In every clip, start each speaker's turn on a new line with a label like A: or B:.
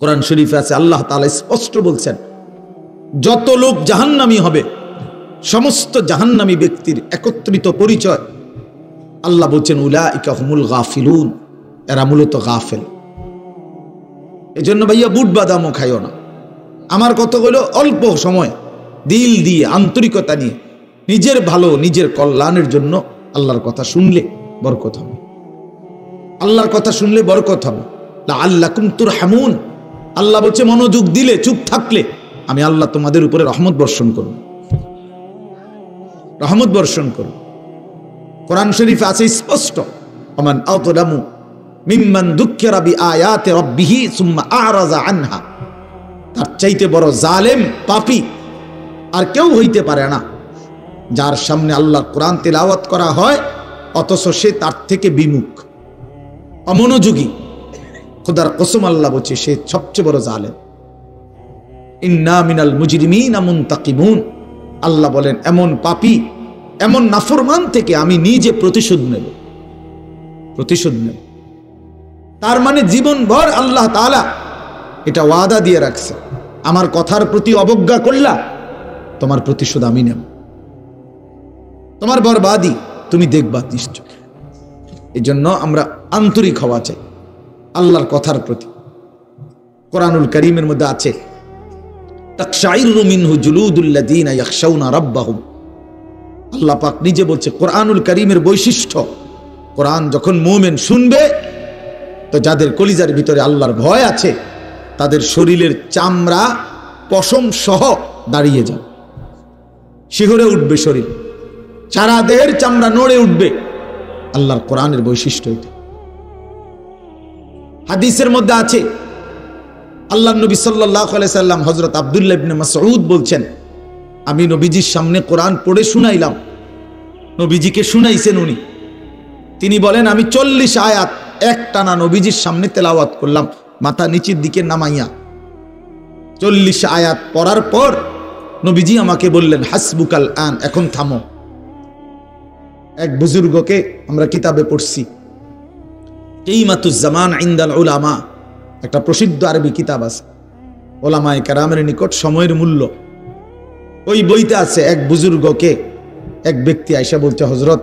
A: কোরআন শরীফে আছে, আল্লাহ তাআলা স্পষ্ট বলছেন, যত লোক জাহান্নামী হবে, সমস্ত জাহান্নামী ব্যক্তির একত্রিত পরিচয় আল্লাহ বলছেন উলাইকা হুমুল গাফিলুন, এরা মূলত গাফেল। এজন্য ভাইয়া বুট বাদামও খাইও না। আমার কথা হলো অল্প সময় দিল দিয়ে আন্তরিকতা নিয়ে নিজের ভালো নিজের কল্যাণের জন্য আল্লাহর কথা শুনলে বরকত হবে, আল্লাহর কথা শুনলে বরকত হবে। লাআল্লাকুম তুরহামুন, আল্লাহ বলছে মনোযোগ দিলে, চুপ থাকলে আমি আল্লাহ তোমাদের উপরে রহমত বর্ষণ করব, রহমত বর্ষণ করব। কোরআন শরীফে আছে স্পষ্ট, ওমান আযলামু মিম্মান যুক্কিরা বিআয়াতি রাব্বিহি সুম্মা আ'রাযা আনহা, তার চাইতে বড় জালেম পাপী আর কেউ হইতে পারে না, যার সামনে আল্লাহর কোরআন তেলাওয়াত করা হয় অথচ সে তার থেকে বিমুখ, অমনোযোগী। খোদার কসম আল্লাহ বলছে সে সবচেয়ে বড় জালেম। ইন্না মিনাল মুজরিমিনা মুনতাকিমুন, আল্লাহ বলেন এমন পাপী এমন নাফরমান থেকে আমি নিজে প্রতিশোধ নেব, প্রতিশোধ নেব। তার মানে জীবনভর আল্লাহ তাআলা এটা ওয়াদা দিয়ে রাখছে, আমার কথার প্রতি অবজ্ঞা করলা তোমার প্রতিশোধ আমি নেব, তোমার বরবাদি তুমি দেখবা নিশ্চয়। এই জন্য আমরা আন্তরিক হওয়া চাই আল্লাহর কথার প্রতি। কোরআনুল কারীমের মধ্যে আছে তাকশাইরু মিনহু জুলুদুল্লাযীনা ইয়াখশাউনা রাব্বাহুম, আল্লাহ পাক নিজে বলছে কোরআনুল কারীমের বৈশিষ্ট্য, কোরআন যখন মুমিন শুনবে তো যাদের কলিজার ভিতরে আল্লাহর ভয় আছে তাদের শরীরের চামড়া পশম সহ দাঁড়িয়ে যাবে, শিহরে উঠবে শরীর, সারা দেহের চামড়া নড়ে উঠবে। আল্লাহর কোরআনের বৈশিষ্ট্য এটা। হাদিসের মধ্যে আছে আল্লাহর নবী সাল্লাল্লাহু আলাইহি সাল্লাম হযরত আব্দুল্লাহ ইবনে মাসউদ বলছেন, আমি নবীজির সামনে কোরআন পড়ে শুনাইলাম, নবীজিকে শুনাইছেন উনি, তিনি বলেন আমি 40 আয়াত একটানা নবীজির সামনে তেলাওয়াত করলাম মাথা নিচের দিকে নামাইয়া। 40 আয়াত পড়ার পর নবীজি আমাকে বললেন হাসবুকাল আন, এখন থামো। এক বুজুর্গকে আমরা কিতাবে পড়ছি, কিমাতুজ জামান ইনদাল উলামা, একটা প্রসিদ্ধ আরবি কিতাব আছে ওলামায়ে কেরামের নিকট সময়ের মূল্য। ওই বইতে আছে এক বুজুর্গকে এক ব্যক্তি আয়েশা বলছে, হযরত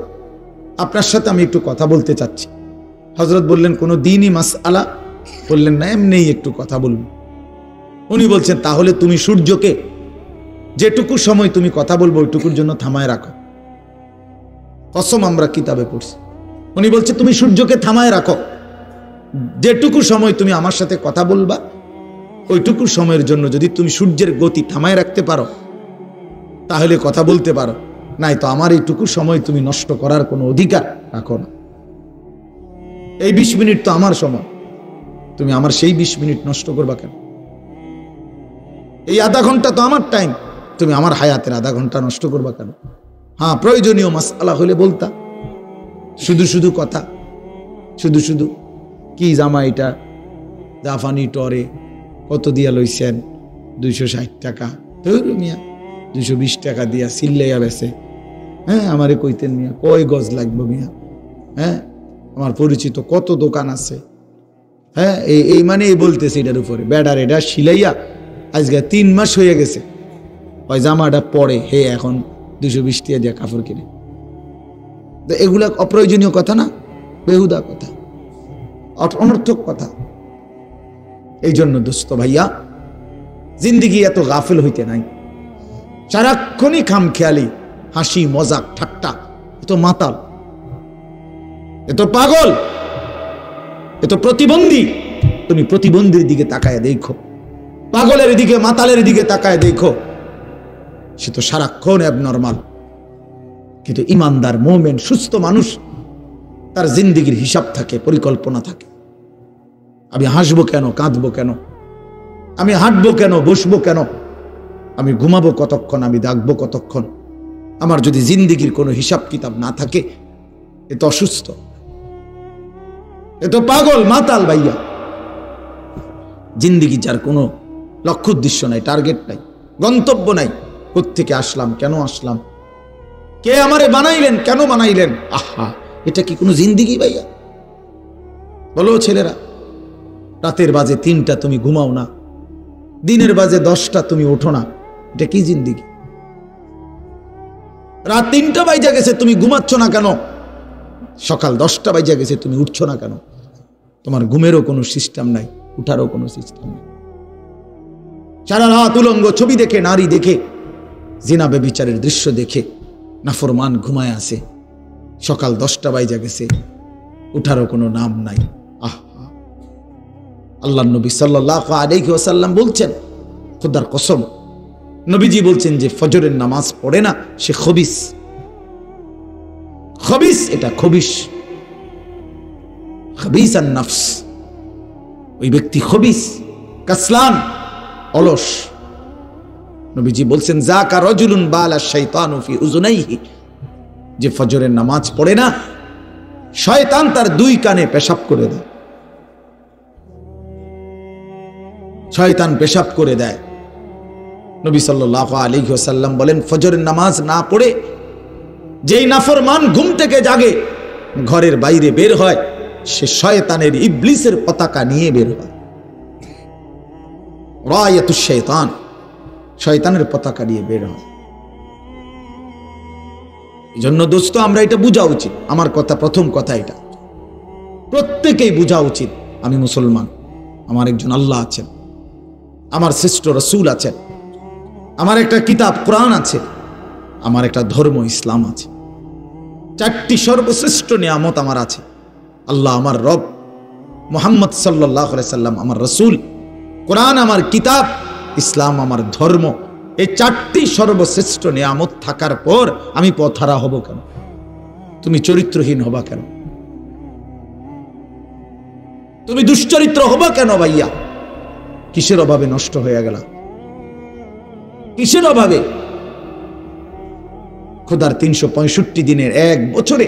A: আপনার সাথে আমি একটু কথা বলতে চাচ্ছি। হযরত বললেন কোনো দ্বীনি মাসআলা? বললেন না, এমনিই একটু কথা বলবো। উনি বলছেন তাহলে তুমি সূর্যকে যেটুকু সময় তুমি কথা বলবো ওইটুকুর জন্য থামায় রাখো। কসম আমরা কিতাবে পড়ছি। উনি বলছে তুমি সূর্যকে থামায় রাখো, যেটুকু সময় তুমি আমার সাথে কথা বলবা ওইটুকু সময়ের জন্য যদি তুমি সূর্যের গতি থামায় রাখতে পারো তাহলে কথা বলতে পারো, নাই তো আমার এইটুকু সময় তুমি নষ্ট করার কোনো অধিকার রাখো না। এই 20 মিনিট তো আমার সময়, তুমি আমার সেই 20 মিনিট নষ্ট করবা কেন? এই আধা ঘন্টা তো আমার টাইম, তুমি আমার হায়াতের আধা ঘন্টা নষ্ট করবা কেন? হ্যাঁ, প্রয়োজনীয় মাসআলা হলে বলতা, শুধু শুধু কথা, শুধু শুধু কি জামা এটা জাফানি টরে কত দিয়া লইছেন? 260 টাকা। মিয়া 220 টাকা দিয়া সিল্লাইয়া বেছে। হ্যাঁ, আমারে কইতেন মিয়া কয় গজ লাগবে মিয়া? হ্যাঁ, আমার পরিচিত কত দোকান আছে। হ্যাঁ, এই মানে এই বলতেছে এটার উপরে ব্যাডার এটা সিলাইয়া আজকে 3 মাস হয়ে গেছে, ওই জামাটা পরে হে এখন 220 টাকা দিয়ে কাপড় কিনে। তো এগুলা অপ্রয়োজনীয় কথা না, বেহুদা কথা, অনর্থক কথা। এই জন্য দোস্ত ভাইয়া, জিন্দিগি এত গাফিল হইতে নাই। সারাক্ষণই খামখেয়ালি, হাসি মজাক ঠাট্টা, এত মাতাল, এত পাগল, এত প্রতিবন্ধী। তুমি প্রতিবন্ধীর দিকে তাকায় দেখো, পাগলের দিকে মাতালের দিকে তাকায় দেখো, সে তো সারাক্ষণ অ্যাবনর্মাল। কিন্তু ইমানদার মুমিন সুস্থ মানুষ, তার জিন্দিগির হিসাব থাকে, পরিকল্পনা থাকে। আমি হাসবো কেন, কাঁদবো কেন, আমি হাঁটবো কেন, বসবো কেন, আমি ঘুমাবো কতক্ষণ, আমি জাগবো কতক্ষণ। আমার যদি জিন্দিগির কোনো হিসাব কিতাব না থাকে, এ তো অসুস্থ, এ তো পাগল মাতাল ভাইয়া। জিন্দিগি যার কোনো লক্ষ্য উদ্দেশ্য নাই, টার্গেট নাই, গন্তব্য নাই, কোত্থেকে আসলাম, কেন আসলাম, কে আমারে বানাইলেন, কেন বানাইলেন, আহা, এটা কি কোনো জিন্দিগি ভাইয়া? বলো ছেলেরা, রাতের বাজে 3টা তুমি ঘুমাও না, দিনের বাজে 10টা তুমি ওঠো না, এটা কি জিন্দেগি? রাত 3টা বাজে গেছে তুমি ঘুমাচ্ছ না কেন? সকাল 10টা বাজে গেছে তুমি উঠছো না কেন? তোমার ঘুমেরও কোনো সিস্টেম নাই, উঠারও কোনো সিস্টেম নাই। সারা রাত উলঙ্গ ছবি দেখে, নারী দেখে, জিনা ব্যভিচারের দৃশ্য দেখে নাফরমান ঘুমায় আছে। সকাল 10টা বাজে গেছে, উঠারও কোনো নাম নাই। আল্লাহর নবী সাল্লাল্লাহু আলাইহি ওয়াসাল্লাম বলছেন, খোদার কসম, নবীজি বলছেন যে ফজরের নামাজ পড়ে না সে খবিস। খবিস, এটা খবিস, খবিস আন নফস। ওই ব্যক্তি খবিস, কাসলান, অলস। নবীজি বলছেন যাকা রাজুলুন বালা শাইতানু ফি উযুনাইহি, যে ফজরের নামাজ পড়ে না শয়তান তার 2 কানে পেশাব করে দেয়। শয়তান পেশাব করে দেয়। নবী সাল্লাল্লাহু আলাইহি ওয়াসাল্লাম বলেন ফজরের নামাজ না পড়ে যেই নাফরমান ঘুম থেকে জাগে ঘরের বাইরে বের হয়, সে শয়তানের ইবলিসের পতাকা নিয়ে বের হয়। রায়াতুশ শাইতান, শয়তানের পতাকা নিয়ে বের হয়। এজন্য দোস্ত আমরা এটা বোঝা উচিত। আমার কথা, প্রথম কথা এটা প্রত্যেকেই বোঝা উচিত, আমি মুসলমান, আমার একজন আল্লাহ আছেন, আমার শ্রেষ্ঠ রাসূল আছেন, আমার একটা কিতাব কোরআন আছে, আমার একটা ধর্ম ইসলাম আছে। 4টি সর্বশ্রেষ্ঠ নিয়ামত আমার আছে। আল্লাহ আমার রব, মুহাম্মদ সাল্লাল্লাহু আলাইহি সাল্লাম আমার রাসূল, কোরআন আমার কিতাব, ইসলাম আমার ধর্ম। এই 4টি সর্বশ্রেষ্ঠ নিয়ামত থাকার পর আমি পথহারা হব কেন? তুমি চরিত্রহীন হবা কেন? তুমি দুশ্চরিত্র হবা কেন ভাইয়া? কিসের অভাবে নষ্ট হয়ে গেল? কিসের অভাবে? খোদার 365 দিনের 1 বছরে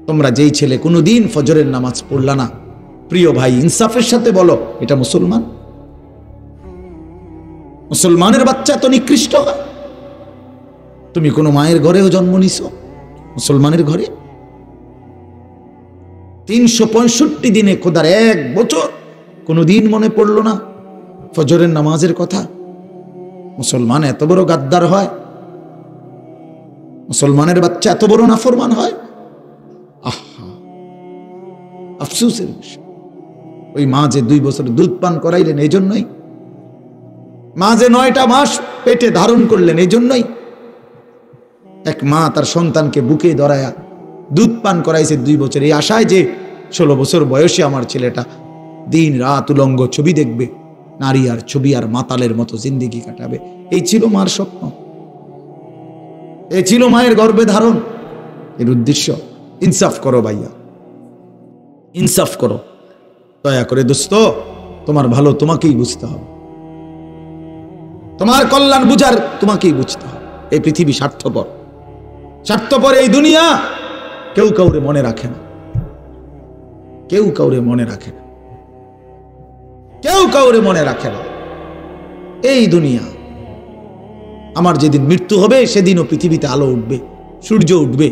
A: তোমরা যেই ছেলে কোনোদিন ফজরের নামাজ পড়লা না, প্রিয় ভাই ইনসাফের সাথে বলো এটা মুসলমান? মুসলমানের বাচ্চা তো নিকৃষ্ট হয়। তুমি কোনো মায়ের ঘরেও জন্ম নিছো, মুসলমানের ঘরে? 365 দিনে খোদার 1 বছর কোনোদিন মনে পড়লো না ফজরের নামাজের কথা? মুসলমান এত বড় গাদ্দার হয়? মুসলমানের বাচ্চা এত বড় নাফরমান হয়? আহা, আফসোসের বিষয়। ওই মা যে 2 বছর দুধ পান করাইলেন এই জন্যই, মা যে 9টা মাস পেটে ধারণ করলেন এই জন্যই। এক মা তার সন্তানকে বুকে ধরায়া দুধ পান করাইছে 2 বছর, এই আশায় যে 16 বছর বয়সে আমার ছেলেটা দিন রাত উলঙ্গ ছবি দেখবে, নারী আর ছবি আর মাতালের মতো জিন্দেগি কাটাবে। এই ছিল মার স্বপ্ন, এই ছিল মায়ের গর্ভে ধারণ, এর উদ্দেশ্য। ইনসাফ করো ভাইয়া, ইনসাফ করো দয়া করে। দোস্ত, তোমার ভালো তোমাকেই বুঝতে হবে, তোমার কল্যাণ বুঝার তোমাকেই বুঝতে হবে। এই পৃথিবী স্বার্থপর, স্বার্থপর এই দুনিয়া। কেউ কাউরে মনে রাখে না, কেউ কাউরে মনে রাখে না, কেউ কাউরে মনে রাখে না। এই দুনিয়া, আমার যেদিন মৃত্যু হবে সেদিনও পৃথিবীতে আলো উঠবে, সূর্য উঠবে।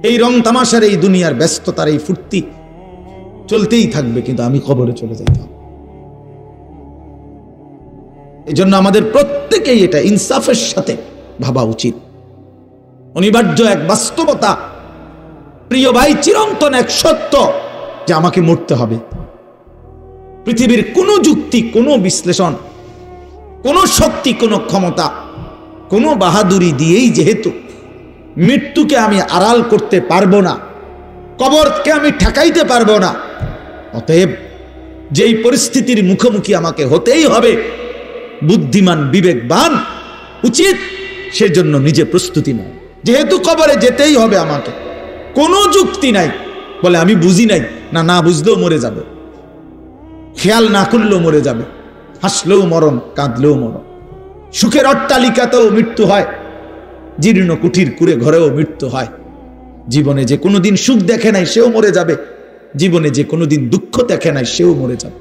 A: এই রং তামাশার, এই দুনিয়ার ব্যস্ততার, এই ফুর্তি চলতেই থাকবে, কিন্তু আমি কবরে চলে যাইতাম। এই জন্য আমাদের প্রত্যেকেই এটা ইনসাফের সাথে ভাবা উচিত। অনিবার্য এক বাস্তবতা, প্রিয় ভাই, চিরন্তন এক সত্য যে আমাকে মরতে হবে। পৃথিবীর কোনো যুক্তি, কোনো বিশ্লেষণ, কোনো শক্তি, কোনো ক্ষমতা, কোনো বাহাদুরি দিয়েই যেহেতু মৃত্যুকে আমি আড়াল করতে পারবো না, কবরকে আমি ঠেকাইতে পারবো না, অতএব যেই পরিস্থিতির মুখোমুখি আমাকে হতেই হবে, বুদ্ধিমান বিবেকবান উচিত সেজন্য নিজে প্রস্তুতি নাও। যেহেতু কবরে যেতেই হবে আমাকে, কোনো যুক্তি নাই বলে আমি বুঝি নাই, না, না বুঝলেও মরে যাবে, খেয়াল না করলেও মরে যাবে, হাসলেও মরণ, কাঁদলেও মরণ। সুখের অট্টালিকাতেও মৃত্যু হয়, জীর্ণ কুঠির কুড়ে ঘরেও মৃত্যু হয়। জীবনে যে কোনোদিন সুখ দেখে নাই সেও মরে যাবে, জীবনে যে কোনোদিন দুঃখ দেখে নাই সেও মরে যাবে।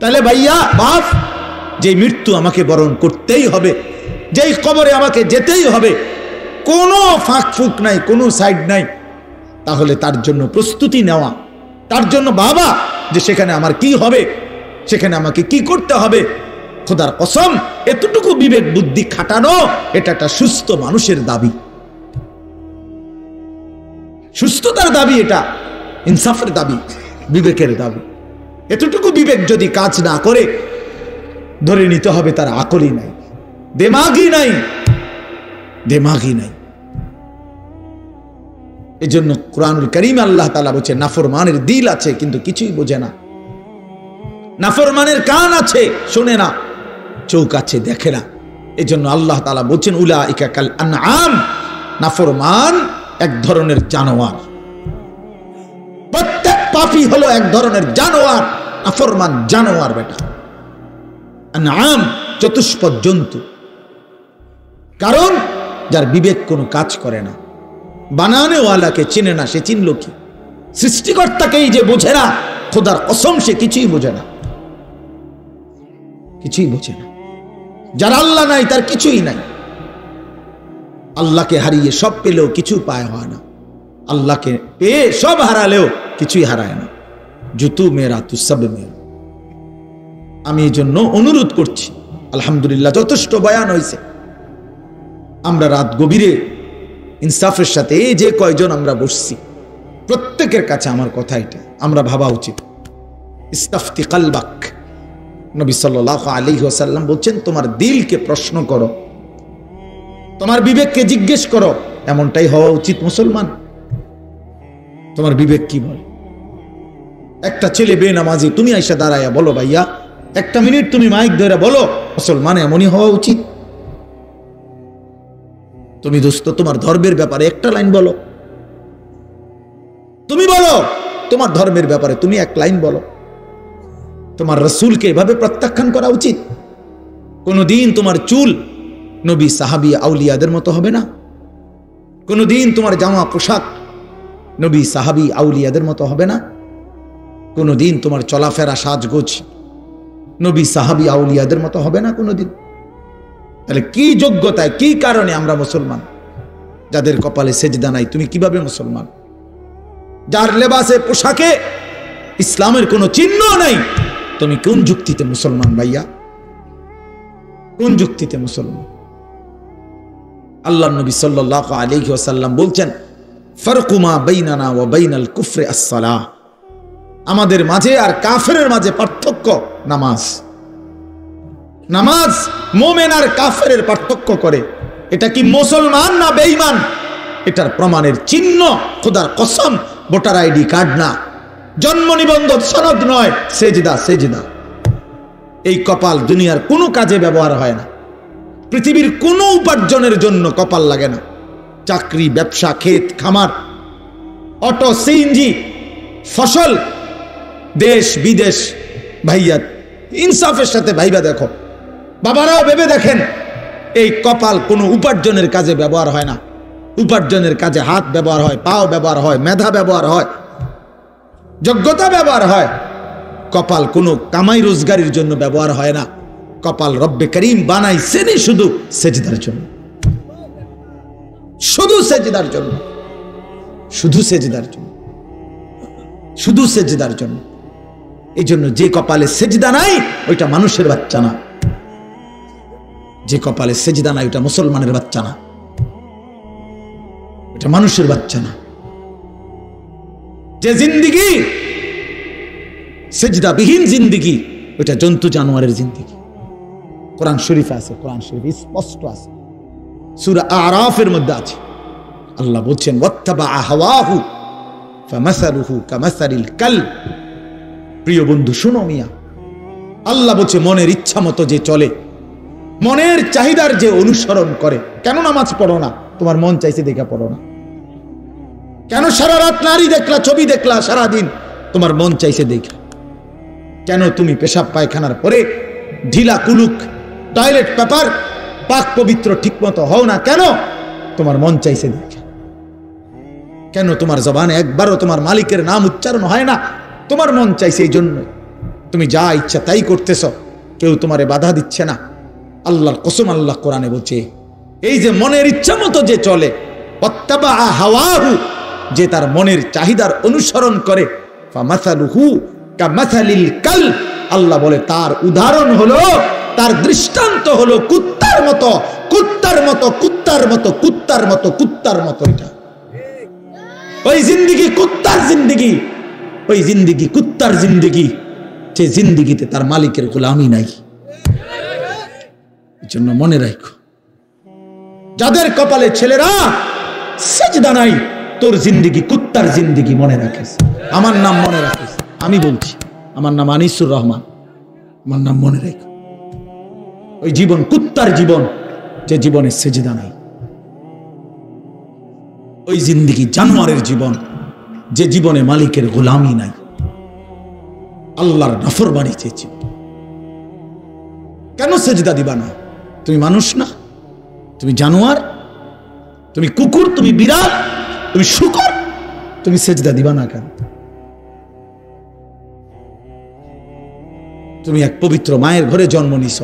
A: তাহলে ভাইয়া বাপ, যে মৃত্যু আমাকে বরণ করতেই হবে, যেই কবরে আমাকে যেতেই হবে, কোনো ফাঁক ফুক নাই, কোনো সাইড নাই, তাহলে তার জন্য প্রস্তুতি নেওয়া, তার জন্য বাবা যে সেখানে আমার কি হবে, সেখানে আমাকে কি করতে হবে। খোদার কসম, এতটুকু বিবেক বুদ্ধি খাটানো এটা একটা সুস্থ মানুষের দাবি, সুস্থতার দাবি, এটা ইনসাফের দাবি, বিবেকের দাবি। এতটুকু বিবেক যদি কাজ না করে, ধরে নিতে হবে তার আকলই নাই, দেমাগই নাই, দেমাগই নাই। এই জন্য কুরআনুল কারীম আল্লাহ তাআলা বলেছে, নাফরমানের দিল আছে কিন্তু কিছুই বোঝে না, নাফরমানের কান আছে শোনে না, চোখ আছে দেখে না। এই জন্য আল্লাহ তাআলা বলছেন, উলাইকা কাল আনআম, নাফরমান এক ধরনের জানোয়ার। প্রত্যেক পাপী হলো এক ধরনের জানোয়ার, নাফরমান জানোয়ার বেটা। আনআম চতুষ্পদ জন্তু। কারণ যার বিবেক কোনো কাজ করে না, বানানেওয়ালাকে চিনে না, সে চিনল কি? সৃষ্টিকর্তাকেই যে বোঝে না, খোদার কসম সে কিছুই বোঝে না, কিছুই বোঝে না। যার আল্লাহ নাই তার কিছুই নাই। আল্লাহকে হারিয়ে সব পেলেও কিছু পায় হয় না, আল্লাহকে পেয়ে সব হারালেও কিছুই হারায় না। জুতু মেরা তু সব মেরা। আমি এই জন্য অনুরোধ করছি, আলহামদুলিল্লাহ যথেষ্ট বয়ান হয়েছে। আমরা রাত গভীরে ইনসাফের সাথে এই যে কয়জন আমরা বসছি, প্রত্যেকের কাছে আমার কথা এটা আমরা ভাবা উচিত। ইস্তাফতি কালবাক, নবী সাল্লাল্লাহু আলাইহি ওয়াসাল্লাম বলছেন, তোমার দিলকে প্রশ্ন করো, তোমার বিবেককে জিজ্ঞেস করো। এমনটাই হওয়া উচিত মুসলমান। তোমার বিবেক কি বলে? একটা ছেলে বেনামাজি, তুমি আইসা দাঁড়াইয়া বলো, ভাইয়া একটা মিনিট তুমি মাইক ধরে বলো, মুসলমান এমনই হওয়া উচিত। তুমি দোস্ত তোমার ধর্মের ব্যাপারে একটা লাইন বলো, তুমি বলো তোমার ধর্মের ব্যাপারে তুমি এক লাইন বলো। তোমার রাসূলকে এভাবে প্রত্যাখ্যান করা উচিত। কোনদিন তোমার চুল নবী সাহাবী আউলিয়াদের মতো হবে না, কোনদিন তোমার জামা পোশাক নবী সাহাবী আউলিয়াদের মতো হবে না, কোনদিন তোমার চলাফেরা সাজগোজ নবী সাহাবী আউলিয়াদের মতো হবে না কোনদিন। তাহলে কি যোগ্যতায়, কি কারণে আমরা মুসলমান? যাদের কপালে সেজদা নাই, তুমি কিভাবে মুসলমান? যার লেবাসে পোশাকে ইসলামের কোনো চিহ্ন নাই, তুমি কোন যুক্তিতে মুসলমান ভাইয়া? কোন যুক্তিতে মুসলমান? আল্লাহর নবী সাল্লাল্লাহু আলাইহি ওয়াসাল্লাম বলছেন, ফারকু মা বাইনানা ওয়া বাইনাল কুফরি আস-সালাহ। আমাদের মাঝে আর কাফেরের মাঝে পার্থক্য নামাজ। নামাজ মুমিন আর কাফেরের পার্থক্য করে। এটা কি মুসলমান না বেঈমান? এটার প্রমাণের চিহ্ন খোদার কসম ভোটার আইডি কার্ড না, জন্ম নিবন্ধন সনদ নয়, সেজদা। সেজদা এই কপাল দুনিয়ার কোনো কাজে ব্যবহার হয় না, পৃথিবীর কোনো উপার্জনের জন্য কপাল লাগে না। চাকরি, ব্যবসা, ক্ষেত খামার, অটো, সিএনজি, ফসল, দেশ বিদেশ। ভাইয়া ইনসাফের সাথে ভাইবা দেখো, বাবারাও ভেবে দেখেন, এই কপাল কোনো উপার্জনের কাজে ব্যবহার হয় না। উপার্জনের কাজে হাত ব্যবহার হয়, পাও ব্যবহার হয়, মেধা ব্যবহার হয়, যোগ্যতা ব্যবহার হয়। কপাল কোনো কামাই রোজগারের জন্য ব্যবহার হয় না। কপাল রব্বে করিম বানাইছেনই শুধু সেজদার জন্য, শুধু সেজদার জন্য, শুধু সেজদার জন্য, শুধু সেজদার জন্য। এই জন্য যে কপালে সেজদা নাই ওইটা মানুষের বাচ্চা না, যে কপালে সেজদা নাই ওইটা মুসলমানের বাচ্চা না, ওইটা মানুষের বাচ্চা না। যে জিন্দিগি সেজদা বিহীন জিন্দিগি, ওইটা জন্তু জানোয়ারের জিন্দিগি। কোরআন শরীফে আছে, কোরআন শরীফ স্পষ্ট আছে, সূরা আরাফের মধ্যে আছে। আল্লাহ বলছেন, ওয়াত্তাবা হাওয়াহু ফামাসালুহু কামাসালিল কালব। প্রিয় বন্ধু শোনো মিয়া, আল্লাহ বলছে মনের ইচ্ছা মতো যে চলে, মনের চাহিদার যে অনুসরণ করে। কেন নামাজ পড়ো না? তোমার মন চাইছে দেখে পড়ো না। কেন সারা রাত নারী দেখলা, ছবি দেখলা সারাদিন? তোমার মন চাইছে দেখে। কেন তুমি পেশাব পায়খানার পরে ঢিলা কুলুক টয়লেট পেপার পাক পবিত্র ঠিক মতো হও না? কেন? তোমার মন চাইছে দেখে। কেন তোমার জবানে একবারও তোমার মালিকের নাম উচ্চারণ হয় না? তোমার মন চাইছে এই জন্য। তুমি যা ইচ্ছা তাই করতেছ, কেউ তোমারে বাধা দিচ্ছে না। আল্লাহর কসম, আল্লাহ কোরআনে বলছে, এই যে মনের ইচ্ছা মতো যে চলে, ওয়াত্তাবা হাওয়াহু, যে তার মনের চাহিদার অনুসরণ করে, ফামাসালুহু কামাসালিল কাল, আল্লাহ বলে তার উদাহরণ হলো, তার দৃষ্টান্ত হলো কুত্তার মতো, কুত্তার মতো, কুত্তার মতো, কুত্তার মতো, কুত্তার মতো। এটা ওই জিন্দেগি কুত্তার জিন্দেগি, ওই জিন্দেগি কুত্তার জিন্দেগি, যে জিন্দেগিতে তার মালিকের গোলামি নাই। জন্য মনে রাখো, যাদের কপালে ছেলেরা সিজদা নাই, তোর জিন্দেগি কুত্তার জিন্দেগি, মনে রাখিস। আমার নাম মনে রাখিস, আমি বলছি, আমার নাম আনিসুর রহমান, আমার নাম মনে রাখো। ওই জীবন কুত্তার জীবন, যে জীবনে সিজদা নাই। ওই জিন্দেগি জানোয়ারের জীবন, যে জীবনে মালিকের গোলামি নাই, আল্লাহর নাফরমানি চেয়েছি। কেন সিজদা দিবা না? তুমি মানুষ না? তুমি জানোয়ার? তুমি কুকুর? তুমি বিড়াল? তুমি শূকর? তুমি সিজদা দিবা না কেন? তুমি এক পবিত্র মায়ের ঘরে জন্ম নিছ,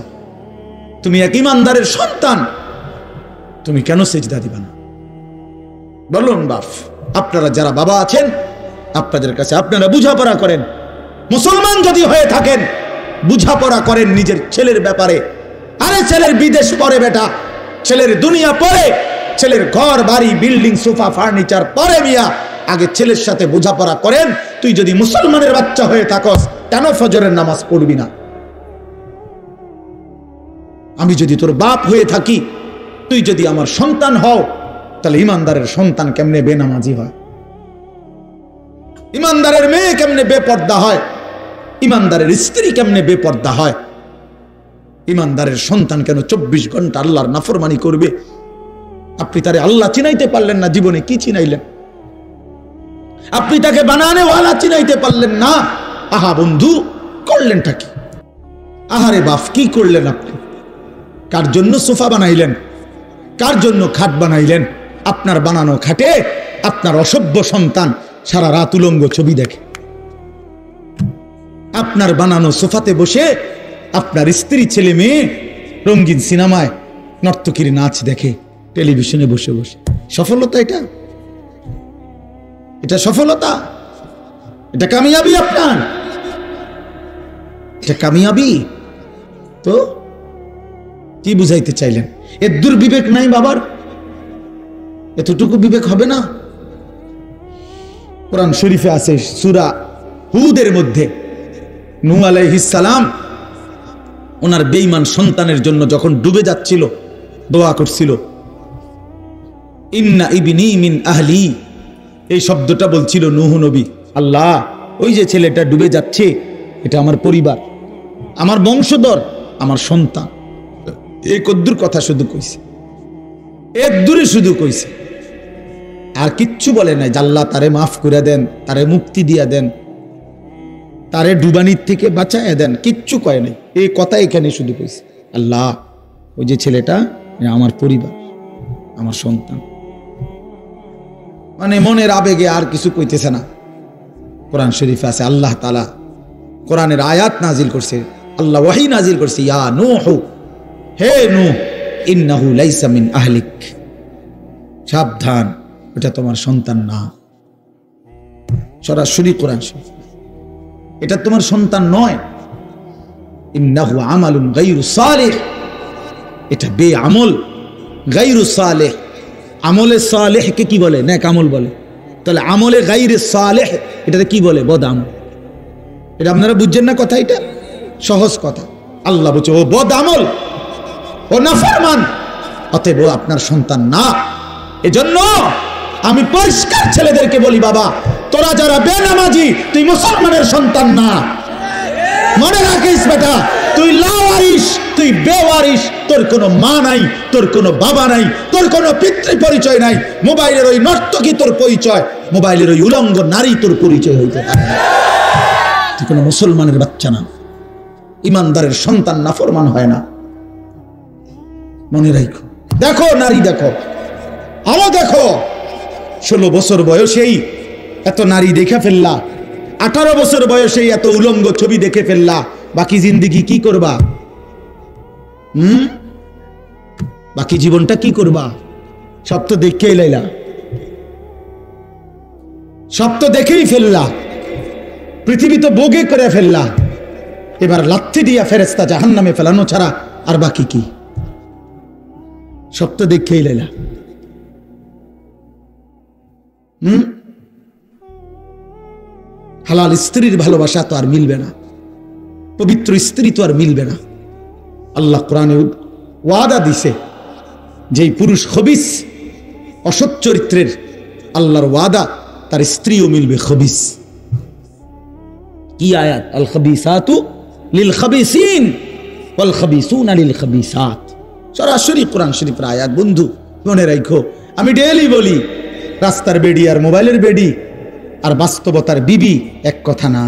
A: তুমি এক ইমানদারের সন্তান, তুমি কেন সিজদা দিবা না? বলুন বাপ, আপনারা যারা বাবা আছেন, আপনাদের কাছে আপনারা বুঝাপড়া করেন। মুসলমান যদি হয়ে থাকেন, বুঝাপড়া করেন নিজের ছেলের ব্যাপারে। আরে ছেলের বিদেশ পরে বেটা, ছেলের দুনিয়া পরে, ছেলের ঘর বাড়ি বিল্ডিং সোফা ফার্নিচার পরে মিয়া, আগে ছেলের সাথে বোঝাপড়া করেন। তুই যদি মুসলমানের বাচ্চা হয়ে থাকস, কেন ফজরের নামাজ পড়বি না? আমি যদি তোর বাপ হয়ে থাকি, তুই যদি আমার সন্তান হও, তাহলে ইমানদারের সন্তান কেমনে বেনামাজি হয়? ইমানদারের মেয়ে কেমনে বেপর্দা হয়? ইমানদারের স্ত্রী কেমনে বেপর্দা হয়? ইমানদারের সন্তান কেন 24 ঘন্টা আল্লাহর নাফরমানি করবে? আপনি তারে আল্লাহ চিনাইতে পারলেন না, জীবনে কি চিনাইলেন? আপনি তাকে বানানে ওয়ালা চিনাইতে পারলেন না। আহা বন্ধু, করলেনটা কি? আহারে বাপ, কি করলেন আপনি? কার জন্য সোফা বানাইলেন? কার জন্য খাট বানাইলেন? আপনার বানানো খাটে আপনার অসভ্য সন্তান সারা রাত উলঙ্গ ছবি দেখে। আপনার বানানো সোফাতে বসে আপনার স্ত্রী ছেলে মেয়ে রঙিন সিনেমায় নর্তকীর নাচ দেখে টেলিভিশনে বসে বসে। সফলতা এটা? এটা সফলতা? এটা কামিয়াবি আপনার? এটা কামিয়াবি? তো কি বুঝাইতে চাইলেন? এর দুর্বিবেক নাই বাবার? এতটুকু বিবেক হবে না? কোরআন শরীফে আছে সূরা হুদের মধ্যে, নূহ আলাইহিস সালাম ওনার বেঈমান সন্তানের জন্য যখন ডুবে যাচ্ছিল, দোয়া করছিল, ইন্না ইবনি মিন আহলি। এই শব্দটা বলছিল নূহ নবী, আল্লাহ ওই যে ছেলেটা ডুবে যাচ্ছে, এটা আমার পরিবার, আমার বংশধর, আমার সন্তান। এই কদ্দুর কথা শুধু কইছে, এক দূরে শুধু কইছে, আর কিচ্ছু বলে নাই। আল্লাহ তারে মাফ করে দেন, তারে মুক্তি দিয়া দেন, তারে ডুবানির থেকে বাঁচায় দেন, কিচ্ছু কয় নাই। এই কথা এখানে শুধু কইছে, আল্লাহ ওই যে ছেলেটা আমার পরিবার, আমার সন্তান। মানে মনের আবেগে আর কিছু কইতেছে না। কোরআন শরীফে আছে আল্লাহ তাআলা কোরআনের আয়াত নাজিল করছে, আল্লাহ ওয়াহি নাজিল করছে, ইয়া নূহ, হে নূহ, ইন্নাহু লাইসা মিন আহলিক, সাবধান, এটা তোমার সন্তান না। সরাসরি কোরআন শরীফ, এটা তোমার সন্তান নয়। ইন্নাহু আমালুন গায়রু সালিহ, এটা বেআমল, গায়রু সালেহ। আমলে সালেহকে কি বলে? নেক আমল বলে। তাহলে আমলে গায়রে সালেহ এটাতে কি বলে? বদ আমল। এটা আপনারা বুঝছেন না কথা? এটা সহজ কথা। আল্লাহ বলছে ও বদ আমল, ও নাফরমান, অতএব ও আপনার সন্তান না। এজন্য আমি পরিষ্কার ছেলেদেরকে বলি, বাবা তোরা যারা বেনামাজি, তুই মুসলমানের সন্তান না। মনে রাখিস বেটা, তুই লাওয়ারিস, তুই বেওয়ারিস, তোর কোনো মা নাই, তোর কোনো বাবা নাই, তোর কোনো পিতৃ পরিচয় নাই। মোবাইলের ওই নর্তকী তোর পরিচয়, মোবাইলের ওই উলঙ্গ নারী তোর পরিচয় হইতে পারে। তুই কোনো মুসলমানের বাচ্চা না, ইমানদারের সন্তান নাফরমান হয় না। মনে রাখো। দেখো নারী, দেখো আরো দেখো, 16 বছর বয়সেই এত নারী দেখে ফেললা, 18 বছর বয়সেই এত উলঙ্গ ছবি দেখে ফেললা, বাকি জিন্দেগি কি করবা? বাকি জীবনটা কি করবা? সব তো দেখেই লাইলা, সব তো দেখেই ফেললা। পৃথিবী তো বোগে করে ফেললা, এবার লাথি দিয়া ফেরেশতা জাহান্নামে ফেলানো ছাড়া আর বাকি কি? সব তো দেখেই লাইলা। হালাল স্ত্রীর ভালোবাসা তো আর মিলবে না, পবিত্র স্ত্রী তো আর মিলবে না। আল্লাহ কোরআনে ওয়াদা দিছে, যেই পুরুষ খবিস অসৎ চরিত্রের, আল্লাহর ওয়াদা তার স্ত্রীও মিলবে খবিস। কি আয়াত? আল খাবিসাতু লিল খাবিসিন ওয়াল খাবিসুনা লিল খাবিসাত। সরাসরি কোরআন শরীফের আয়াত। বন্ধু মনে রাখো, আমি ডেইলি বলি, রাস্তার বেডি আর মোবাইলের বেডি আর বাস্তবতার বিবি এক কথা না।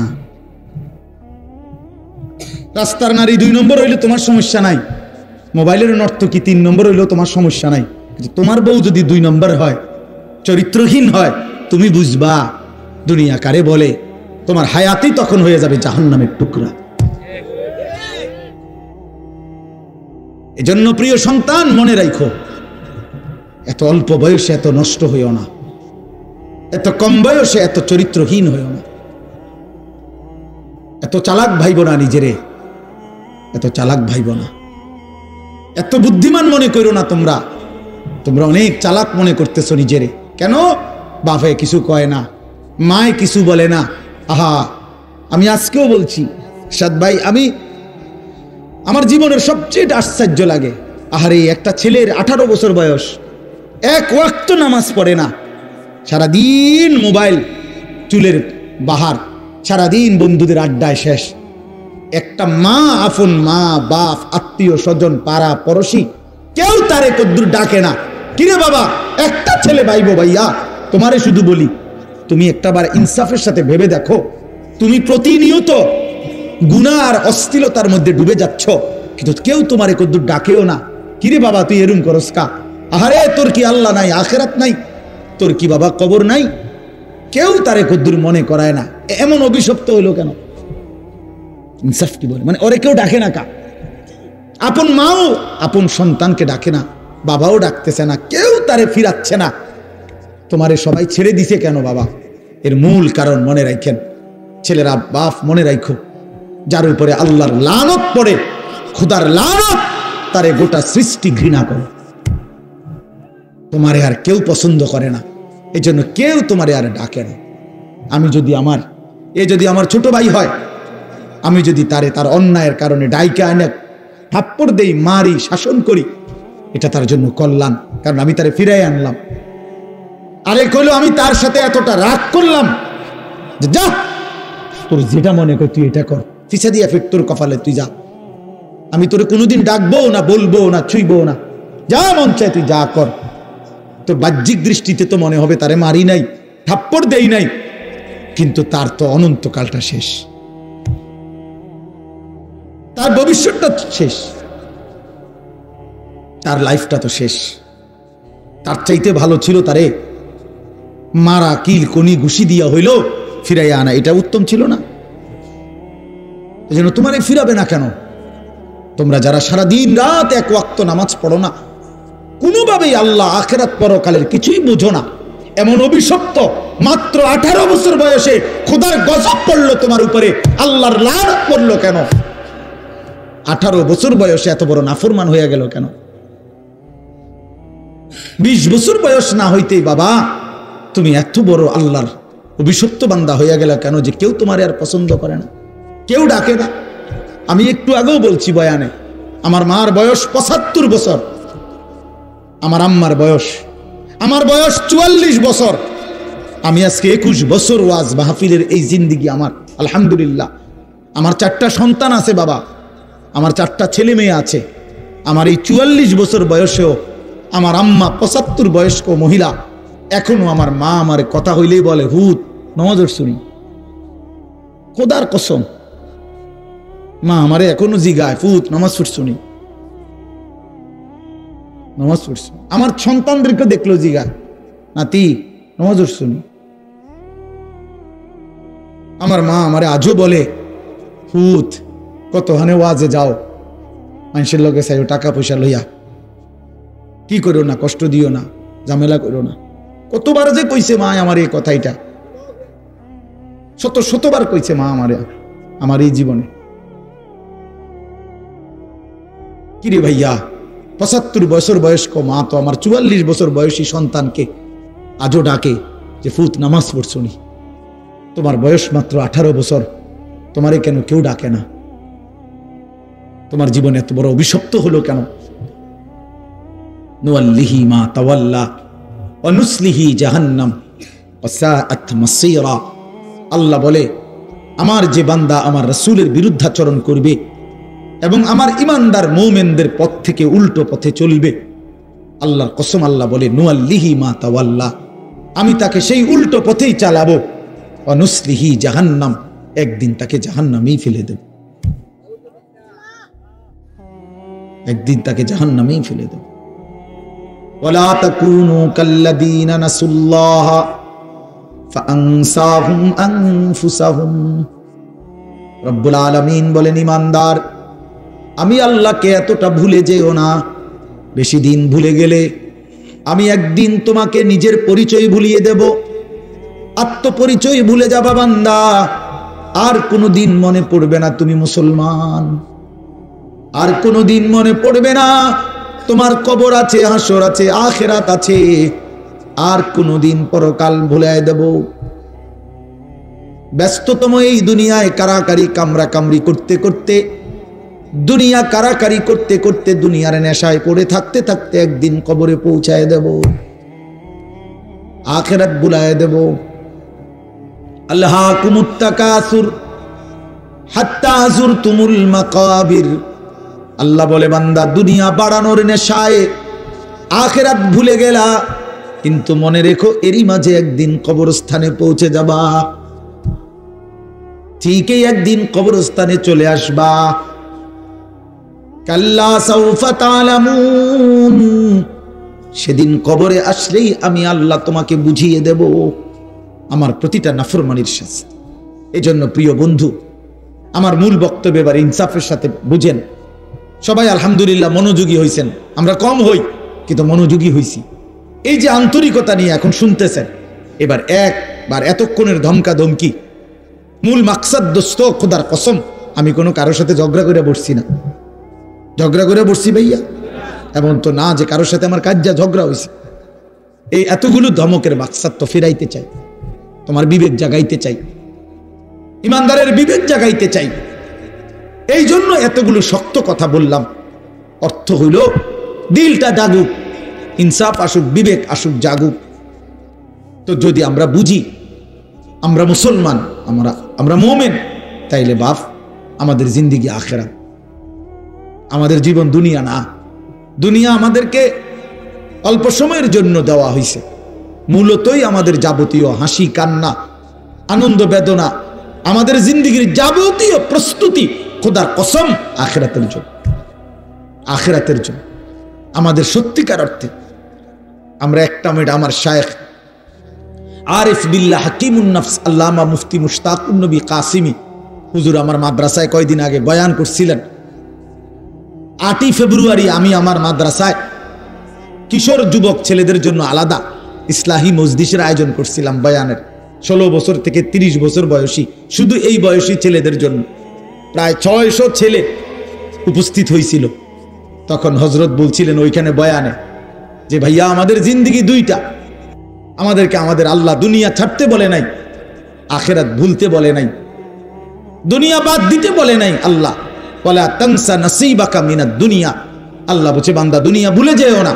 A: রাস্তার নারী 2 নম্বর হইলে তোমার সমস্যা নাই, মোবাইলের নর্তকী 3 নম্বর হইলেও তোমার সমস্যা নাই। কিন্তু তোমার বউ যদি 2 নম্বর হয়, চরিত্রহীন হয়, তুমি বুঝবা দুনিয়া কারে বলে। তোমার হায়াতই তখন হয়ে যাবে জাহান্নামের টুকরা। এজন্য প্রিয় সন্তান মনে রাখো, এত অল্প বয়সে এত নষ্ট হইও না, এত কম বয়সে এত চরিত্রহীন হইও না, এত চালাক ভাইব না নিজেরে, এত চালাক ভাইব না, এত বুদ্ধিমান মনে করো না। তোমরা অনেক চালাক মনে করতেছো নিজেরে। কেন? বাপে কিছু কয় না, মায়ে কিছু বলে না। আহা, আমি আজকেও বলছি সাদ ভাই, আমার জীবনের সবচেয়ে আশ্চর্য লাগে, আহারে একটা ছেলের 18 বছর বয়স, এক ওয়াক্ত নামাজ পড়ে না, সারাদিন মোবাইল, চুলের বাহার, সারাদিন বন্ধুদের আড্ডায় শেষ। একটা মা, আপন মা, বাপ, আত্মীয় স্বজন, পাড়া পড়শি, কেউ তারে কদ্দুর ডাকে না। কিরে বাবা, একটা ছেলে ভাইবো ভাইয়া, তোমারে শুধু বলি, তুমি একটাবার ইনসাফের সাথে ভেবে দেখো, তুমি প্রতিনিয়ত গুনাহ আর অশ্লীলতার মধ্যে ডুবে যাচ্ছ, কিন্তু কেউ তোমারে কদ্দুর ডাকেও না। কিরে বাবা, তুই এরম করস কা? আহারে, তোর কি আল্লাহ নাই, আখেরাত নাই? তোর কি বাবা কবর নাই? কেউ তারে কদ্দুর মনে করায় না। এমন অভিশপ্ত হইলো কেন? ইনসাফ কি বলে? মানে ওরে কেউ ডাকে না কা? আপন মাও আপন সন্তানকে ডাকে না, বাবাও ডাকতেছে না, কেউ তারে ফিরাচ্ছে না। তোমারে সবাই ছেড়ে দিছে কেন বাবা? এর মূল কারণ মনে রাখেন, ছেলেরা বাপ মনে রাখো, যার উপরে আল্লাহর লানত পড়ে, খোদার লানত, তারে গোটা সৃষ্টি ঘৃণা করে। তোমারে আর কেউ পছন্দ করে না, এই জন্য কেউ তোমারে আর ডাকে না। যদি আমার ছোট ভাই হয়, আমি যদি তার অন্যায়ের কারণে ডাইকে আনে থাপ্পড় দেই, মারি, শাসন করি, এটা তার জন্য কল্যাণ, কারণ আমি তারে ফিরাই আনলাম। আরে কইলো আমি তার সাথে এতটা রাগ করলাম, যা তোর যেটা মনে কর তুই এটা কর, ফিসা দিয়া ফির তোর কপালে তুই যা, আমি তোরে কোনোদিন ডাকবো না, বলবো না, ছুঁইবো না, যা মন চায় তুই যা কর। তোর বাহ্যিক দৃষ্টিতে তো মনে হবে তারে মারি নাই, থাপ্পড় দেই নাই, কিন্তু তার তো অনন্তকালটা শেষ, তার ভবিষ্যৎটা শেষ, তার লাইফটা তো শেষ। তার চাইতে ভালো ছিল তারে মারা, কিল, কনি, ঘুষি দিয়া হইল ফিরাইয়া আনা, এটা উত্তম ছিল না? এই জন্য তোমারে ফিরাবে না কেন? তোমরা যারা সারা দিন রাত এক ওয়াক্ত নামাজ পড়ো না, কোনোভাবেই আল্লাহ আখিরাত পরকালের কিছুই বুঝো না, এমন অভিশপ্ত, মাত্র 18 বছর বয়সে খোদার গজব পড়লো তোমার উপরে, আল্লাহর লানত পড়লো কেন? 18 বছর বয়সে এত বড় নাফরমান হয়ে গেল কেন? 20 বছর বয়স না হইতেই বাবা তুমি এত বড় আল্লাহর অভিশপ্ত বান্দা হয়ে গেল কেন, যে কেউ তোমার আর পছন্দ করে না, কেউ ডাকে না? আমি একটু আগেও বলছি বয়ানে, আমার মার বয়স 75 বছর, আমার আম্মার বয়স, আমার বয়স 44 বছর। আমি আজকে 21 বছর ওয়াজ মাহফিলের এই জিন্দিগি আমার, আলহামদুলিল্লাহ। আমার 4টা সন্তান আছে বাবা, আমার 4টা ছেলে মেয়ে আছে। আমার এই 44 বছর বয়সেও আমার আম্মা 75 বয়স্ক মহিলা, এখনো আমার মা আমার কথা হইলেই বলে, হুত নামাজ শুনি, খোদার কসম মা আমারে এখনো জিগায়, ফুত নামাজ শুনি, নামাজ পড়ছি। আমার সন্তানদেরকে দেখলো জিগায়, নাতি নামাজ শুনি। আমার মা আমারে আজও বলে, ফুত কত হানে ওয়াজে যাও, মানুষের লোকে চাইও টাকা পয়সা লইয়া, কি করো না, কষ্ট দিও না, ঝামেলা করো না। কতবার যে কইছে মা আমার এই কথাইটা, শত শতবার কইছে মা আমারে, আমার এই জীবনে। কিরে ভাইয়া, 75 বছর বয়স্ক মা তো আমার 44 বছর বয়সী সন্তানকে আজও ডাকে যে ফুত নামাজ পড়ছনি, তোমার বয়স মাত্র 18 বছর, তোমারে কেন কেউ ডাকে না? তোমার জীবনে এত বড় অভিশপ্ত হলো কেন? নুওয়াল্লিহি মা তাওয়াল্লা ওয়া নুসলিহি জাহান্নাম ওয়া সাআত মাসীরা। আল্লাহ বলে, আমার যে বান্দা আমার রাসূলের বিরুদ্ধাচরণ করবে এবং আমার ইমানদার মুমিনদের পথ থেকে উল্টো পথে চলবে, আল্লাহর কসম আল্লাহ বলে নুওয়াল্লিহি মা তাওয়াল্লা, আমি তাকে সেই উল্টো পথেই চালাবো, ওয়া নুসলিহি জাহান্নাম, একদিন তাকে জাহান্নামেই ফেলে দেব, একদিন তাকে জাহান্নামেই ফেলে দেব। ওয়ালা তাকুনু কাল্লাযীনা নাসুল্লাহ ফাআনসাহুম আনফুসাহুম। রব্বুল আলামিন বলেন, ইমানদার, আমি আল্লাহকে এতটা ভুলে যেও না। বেশি দিন ভুলে গেলে আমি একদিন তোমাকে নিজের পরিচয় ভুলিয়ে দেব, আত্মপরিচয় ভুলে যাবা বান্দা। আর কোনোদিন মনে পড়বে না তুমি মুসলমান, আর কোনোদিন মনে পড়বে না তোমার কবর আছে, হাসর আছে, আখিরাত আছে। আর কোনোদিন পরকাল ভুলায় দেব। ব্যস্ততম এই দুনিয়ায় কারাকারি কামরা কামড়ি করতে করতে, দুনিয়া কারাকারি করতে করতে, দুনিয়ার নেশায় পড়ে থাকতে থাকতে একদিন কবরে পৌঁছায় দেব, আখিরাত ভুলায় দেব। আল্লাহাকুমুত তাকাসুর হাত্তা যুরতুমুল মাকাবির। আল্লাহ বলে, বান্দা, দুনিয়া বাড়ানোর নেশায় আখিরাত ভুলে গেলা, কিন্তু মনে রেখো এরই মাঝে একদিন কবরস্থানে পৌঁছে যাবা, ঠিকই একদিন কবরস্থানে চলে আসবা। কাল্লা সাউফা তা'লামুন, সেদিন কবরে আসলেই আমি আল্লাহ তোমাকে বুঝিয়ে দেব আমার প্রতিটা নাফরমানির শাস্তি। এজন্য প্রিয় বন্ধু, আমার মূল বক্তব্য এবার ইনসাফের সাথে বুঝেন। সবাই আলহামদুলিল্লাহ মনোযোগী হয়েছেন, আমরা কম হই কিন্তু মনোযোগী হইছি। এই যে আন্তরিকতা নিয়ে এখন শুনতেছেন, এবার একবার এতক্ষণের ধমকা ধমকি, মূল মাকসাদ দোস্ত, খোদার কসম আমি কোনো কারোর সাথে ঝগড়া করে বসছি না। ঝগড়া করে বসছি ভাইয়া এমন তো না যে কারোর সাথে আমার কাজ ঝগড়া হয়েছে। এই এতগুলো ধমকের মাকসাদ তো ফিরাইতে চাই, তোমার বিবেক জাগাইতে চাই, ইমানদারের বিবেক জাগাইতে চাই। এই জন্য এতগুলো শক্ত কথা বললাম। অর্থ হইল দিলটা জাগুক, ইনসাফ আসুক, বিবেক আসুক, জাগুক। তো যদি আমরা বুঝি আমরা মুসলমান, আমরা মুমিন, তাইলে বাপ আমাদের জিন্দেগি আখিরাত, আমাদের জীবন দুনিয়া না। দুনিয়া আমাদেরকে অল্প সময়ের জন্য দেওয়া হয়েছে, মূলতই আমাদের যাবতীয় হাসি কান্না আনন্দ বেদনা, আমাদের জিন্দেগির যাবতীয় প্রস্তুতি খোদার কসম আখিরাতের জন্য, আখিরাতের জন্য। আমাদের সত্যিকার অর্থে আমরা একটা মিনিট, আমার শায়েখ আরিফ বিল্লাহ হাকিমুন নফস আল্লামা মুফতি মুশতাকুন নবী কাসিমি হুজুর আমার মাদ্রাসায় কয়দিন আগে বয়ান করছিলেন। 8ই ফেব্রুয়ারি আমি আমার মাদ্রাসায় কিশোর যুবক ছেলেদের জন্য আলাদা ইসলাহি মজলিসের আয়োজন করছিলাম বয়ানের। 16 বছর থেকে 30 বছর বয়সী, শুধু এই বয়সী ছেলেদের জন্য প্রায় 600 ছেলে উপস্থিত হয়েছিল। তখন হযরত বলছিলেন ওইখানে বয়ানে যে ভাইয়া, আমাদের জিন্দেগি দুইটা, আমাদেরকে আমাদের আল্লাহ দুনিয়া ছাড়তে বলে নাই, আখিরাত ভুলতে বলে নাই, দুনিয়া বাদ দিতে বলে নাই। আল্লাহ ওয়ালা তানসা নাসিবাকা মিনাদ দুনিয়া, আল্লাহ বলছে বান্দা দুনিয়া ভুলে যেও না।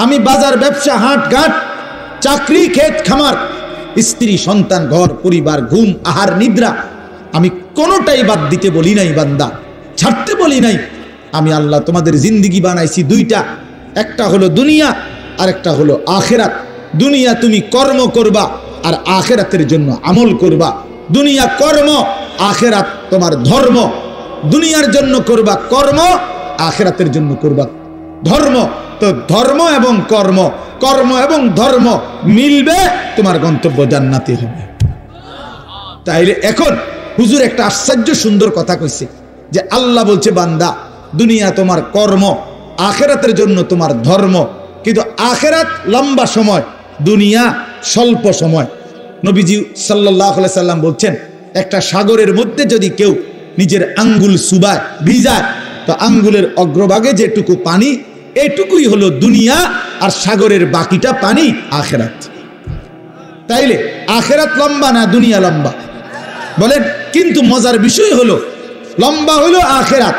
A: আমি বাজার ব্যবসা হাট ঘাট চাকরি ক্ষেত খামার স্ত্রী সন্তান ঘর পরিবার ঘুম আহার নিদ্রা আমি কোনোটাই বাদ দিতে বলি নাই বান্দা, ছাড়তে বলি নাই। আমি আল্লাহ তোমাদের জিন্দেগি বানাইছি দুইটা, একটা হলো দুনিয়া আর একটা হলো আখিরাত। দুনিয়া তুমি কর্ম করবা আর আখিরাতের জন্য আমল করবা। দুনিয়া কর্ম, আখিরাত তোমার ধর্ম। দুনিয়ার জন্য করবা কর্ম, আখিরাতের জন্য করবা ধর্ম। তো ধর্ম এবং কর্ম, কর্ম এবং ধর্ম মিলবে, তোমার গন্তব্য জান্নাতে হবে। তাইলে এখন হুজুর একটা আশ্চর্য সুন্দর কথা কইছে যে আল্লাহ বলছে বান্দা দুনিয়া তোমার কর্ম, আখিরাতের জন্য তোমার ধর্ম। কিন্তু আখিরাত লম্বা সময়, দুনিয়া স্বল্প সময়। নবীজি সাল্লাল্লাহু আলাইহি সাল্লাম বলছেন একটা সাগরের মধ্যে যদি কেউ নিজের আঙ্গুল চুবায় ভিজায়, তো আঙ্গুলের অগ্রভাগে যেটুকু পানি এটুকুই হলো দুনিয়া, আর সাগরের বাকিটা পানি আখিরাত। তাইলে আখিরাত লম্বা না দুনিয়া লম্বা বলেন? কিন্তু মজার বিষয় হলো লম্বা হলো আখিরাত,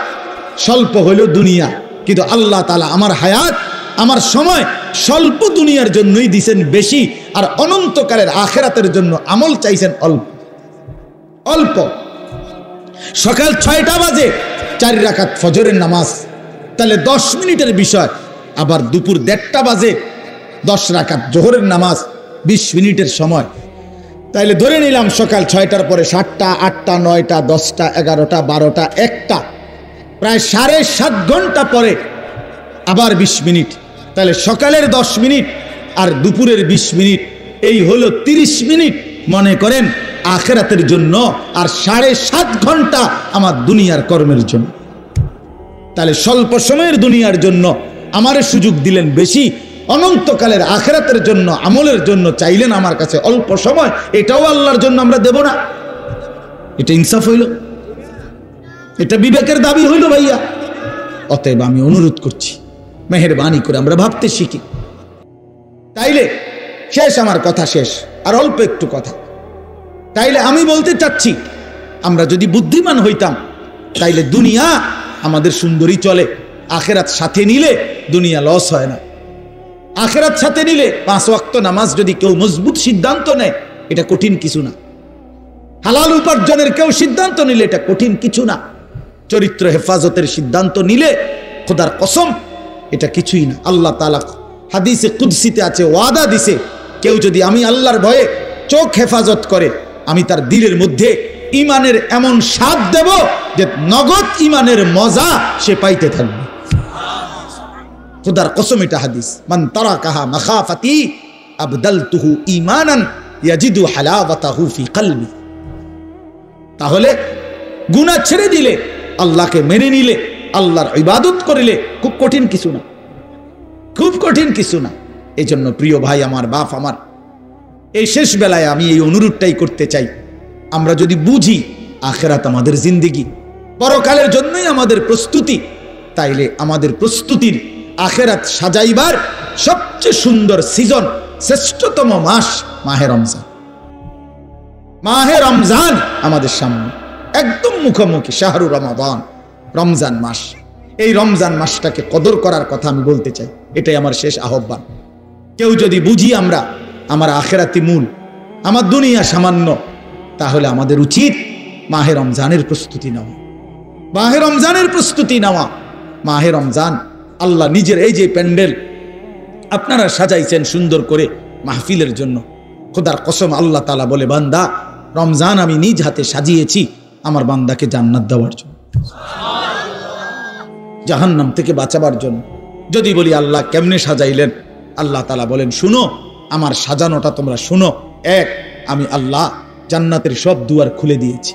A: স্বল্প হলো দুনিয়া। কিন্তু আল্লাহ তাআলা আমার হায়াত, আমার সময় স্বল্প দুনিয়ার জন্যই দিয়েছেন বেশি, আর অনন্তকালের আখিরাতের জন্য আমল চাইছেন অল্প অল্প। সকাল 6টা বাজে 4 রাকাত ফজরের নামাজ, তাহলে 10 মিনিটের বিষয়। আবার দুপুর 1:30টা বাজে 10 রাকাত জোহরের নামাজ, 20 মিনিটের সময়। তাইলে ধরে নিলাম সকাল 6টার পরে 7টা, 8টা, 9টা, 10টা, 11টা, 12টা, 1টা, প্রায় 7.5 ঘন্টা পরে আবার 20 মিনিট। তাহলে সকালের 10 মিনিট আর দুপুরের 20 মিনিট, এই হলো 30 মিনিট মনে করেন আখিরাতের জন্য, আর 7.5 ঘন্টা আমার দুনিয়ার কর্মের জন্য। তাহলে স্বল্প সময়ের দুনিয়ার জন্য আমারে সুযোগ দিলেন বেশি, অনন্তকালের আখিরাতের জন্য আমলের জন্য চাইলেন আমার কাছে অল্প সময়, এটাও আল্লাহর জন্য আমরা দেব না? এটা ইনসাফ হইল? এটা বিবেকের দাবি হইল ভাইয়া? অতএব আমি অনুরোধ করছি, মেহেরবানি করে আমরা ভাবতে শিখি। তাইলে শেষ, আমার কথা শেষ, আর অল্প একটু কথা। তাইলে আমি বলতে চাচ্ছি, আমরা যদি বুদ্ধিমান হইতাম তাইলে দুনিয়া আমাদের সুন্দরী চলে, আখিরাত সাথে নিলে দুনিয়া লস হয় না। আখিরাত সাথে নিলে 5 ওয়াক্ত নামাজ যদি কেউ মজবুত সিদ্ধান্ত নেয়, এটা কঠিন কিছু না। হালাল উপার্জনের কেউ সিদ্ধান্ত নিলে এটা কঠিন কিছু না। চরিত্র হেফাজতের সিদ্ধান্ত নিলে খোদার কসম এটা কিছুই না। আল্লাহ তাআলা হাদিসে কুদসিতে আছে, ওয়াদা দিছে, কেউ যদি আমি আল্লাহর ভয়ে চোখ হেফাজত করে, আমি তার দিলের মধ্যে ইমানের এমন স্বাদ দেব যে নগদ ইমানের মজা সে পাইতে থাকবে। খোদার কসম, এটা হাদিস। মান তারাকাহা মাখাফাতি আবদালতুহু ঈমানান ইয়াজিদু হালাওয়াতাহু ফি কলবি। তাহলে গুনাহ ছেড়ে দিলে, আল্লাহকে মেনে নিলে, আল্লাহর ইবাদত করিলে খুব কঠিন কিছু না, খুব কঠিন কিছু না। এই জন্য প্রিয় ভাই আমার, বাপ আমার, এই শেষ বেলায় আমি এই অনুরোধটাই করতে চাই, আমরা যদি বুঝি আখিরাত আমাদের জিন্দেগি, পরকালের জন্যই আমাদের প্রস্তুতি, তাইলে আমাদের প্রস্তুতির আখিরাত সাজাইবার সবচেয়ে সুন্দর সিজন, শ্রেষ্ঠতম মাস মাহে রমজান। মাহে রমজান আমাদের সামনে একদম মুখোমুখি, শাহরু রমাদান, রমজান মাস। এই রমজান মাসটাকে কদর করার কথা আমি বলতে চাই, এটাই আমার শেষ আহ্বান। কেউ যদি বুঝি আমরা আমার আখিরাতি মূল, আমার দুনিয়া সামান্য, তাহলে আমাদের উচিত মাহে রমজানের প্রস্তুতি নেওয়া, মাহে রমজানের প্রস্তুতি নেওয়া। মাহে রমজান আল্লাহ নিজের, এই যে প্যান্ডেল আপনারা সাজাইছেন সুন্দর করে মাহফিলের জন্য, খোদার কসম আল্লাহ তাআলা বলে, বান্দা রমজান আমি নিজ হাতে সাজিয়েছি আমার বান্দাকে জান্নাত দেওয়ার জন্য, জাহান্নাম থেকে বাঁচাবার জন্য। যদি বলি আল্লাহ কেমনে সাজাইলেন, আল্লাহ তাআলা বলেন, শুনো আমার সাজানোটা তোমরা শুনো। 1, আমি আল্লাহ জান্নাতের সব দুয়ার খুলে দিয়েছি।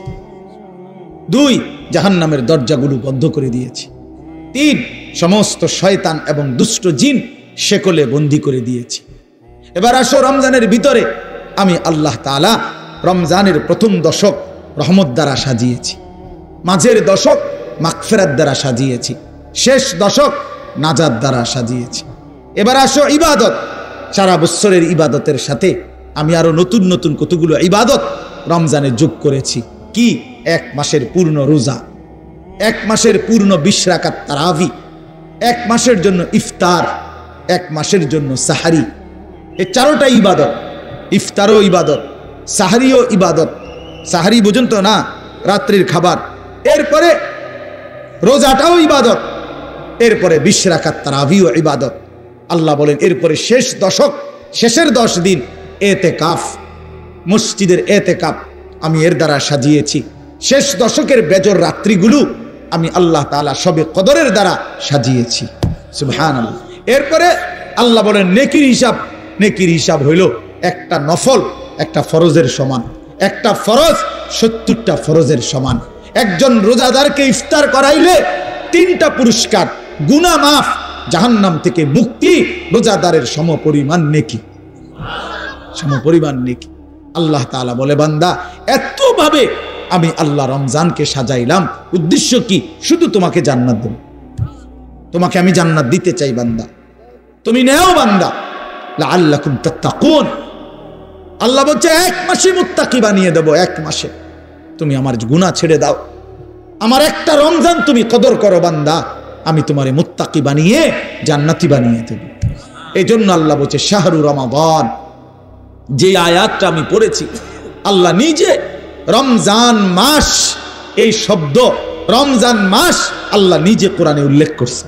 A: 2, জাহান্নামের দরজাগুলো বন্ধ করে দিয়েছি। 3, সমস্ত শয়তান এবং দুষ্ট জিন শেকলে বন্দী করে দিয়েছি। এবার আসো রমজানের ভিতরে, আমি আল্লাহ তাআলা রমজানের প্রথম দশক রহমত দ্বারা সাজিয়েছি, মাঝের দশক মাগফিরাত দ্বারা সাজিয়েছি, শেষ দশক নাজাত দ্বারা সাজিয়েছি। এবার আসো ইবাদত, সারা বছরের ইবাদতের সাথে আমি আরো নতুন নতুন কতগুলো ইবাদত রমজানে যোগ করেছি। কি? 1 মাসের পূর্ণ রোজা, 1 মাসের পূর্ণ 20 রাকাত তারাবি, 1 মাসের জন্য ইফতার, 1 মাসের জন্য সাহারি। এই 4টা ইবাদত, ইফতারও ইবাদত, সাহারিও ইবাদত। সাহারি বুঝুন তো না, রাত্রির খাবার। এরপরে রোজাটাও ইবাদত, এরপরে 20 রাকাত তারাবিও ইবাদত। আল্লাহ বলেন এরপরে শেষ দশক, শেষের 10 দিন এতেকাফ, মসজিদের এতেকাফ আমি এর দ্বারা সাজিয়েছি। শেষ দশকের বেজর রাত্রিগুলো আমি আল্লাহ তাআলা সবে কদরের দ্বারা সাজিয়েছি। সুবহানাল্লাহ। এরপরে আল্লাহ বলেন নেকির হিসাব হইল একটা নফল একটা ফরজের সমান, একটা ফরজ 70টা ফরজের সমান। একজন রোজাদারকে ইফতার করাইলে 3টা পুরস্কার, গুনাহ মাফ, জাহান্নাম থেকে মুক্তি, রোজাদারের সমপরিমাণ নেকি, সমপরিমাণ নেকি। আল্লাহ তাআলা বলে, বান্দা এতভাবে আমি আল্লাহ রমজানকে সাজাইলাম। উদ্দেশ্য কি? শুধু তোমাকে জান্নাত দেব, তোমাকে আমি জান্নাত দিতে চাই বান্দা, তুমি নেও বান্দা, লাআল্লাকুম তাত্তাকুন। আল্লাহ বলছে 1 মাসে মুত্তাকি বানিয়ে দেব, 1 মাসে তুমি আমার গুনাহ ছেড়ে দাও, আমার একটা রমজান তুমি কদর করো বান্দা, আমি তোমারে মুত্তাকি বানিয়ে জান্নাতি বানিয়ে দেব। এই জন্য আল্লাহ বলছে শাহরু রমাদান। যে আয়াতটা আমি পড়েছি, আল্লাহ নিজে রমজান মাস, এই শব্দ রমজান মাস আল্লাহ নিজে কোরআনে উল্লেখ করছে।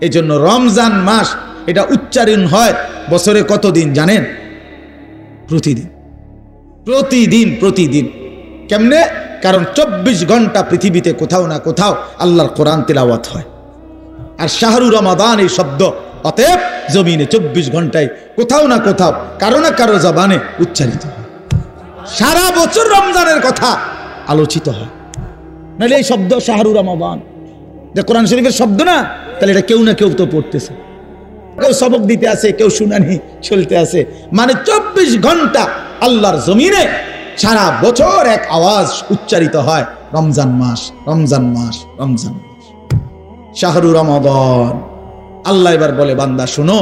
A: এই জন্য রমজান মাস এটা উচ্চারণ হয় বছরে কত দিন জানেন? প্রতিদিন, প্রতিদিন, প্রতিদিন। কেমনে? কারণ 24 ঘন্টা পৃথিবীতে কোথাও না কোথাও আল্লাহর কোরআন তেলাওয়াত হয়। আর শাহরু রমাদান এই শব্দ অতএব জমিনে 24 ঘন্টায় কোথাও না কোথাও কারো না কারো জবানে উচ্চারিত হয়। সারা বছর রমজানের কথা আলোচিত হয়। নাহলে এই শব্দ শাহরু রমাদান যে কোরআন শরীফের শব্দ না, তাহলে এটা কেউ না কেউ তো পড়তেছে, কেউ সবক দিতে আছে, কেউ শুনানি চলতে আছে। মানে 24 ঘন্টা আল্লাহর জমিনে সারা বছর এক আওয়াজ উচ্চারিত হয়, রমজান মাস, রমজান মাস, রমজান মাস, শাহরু রমাদান। আল্লাহ এবার বলে বান্দা শোনো,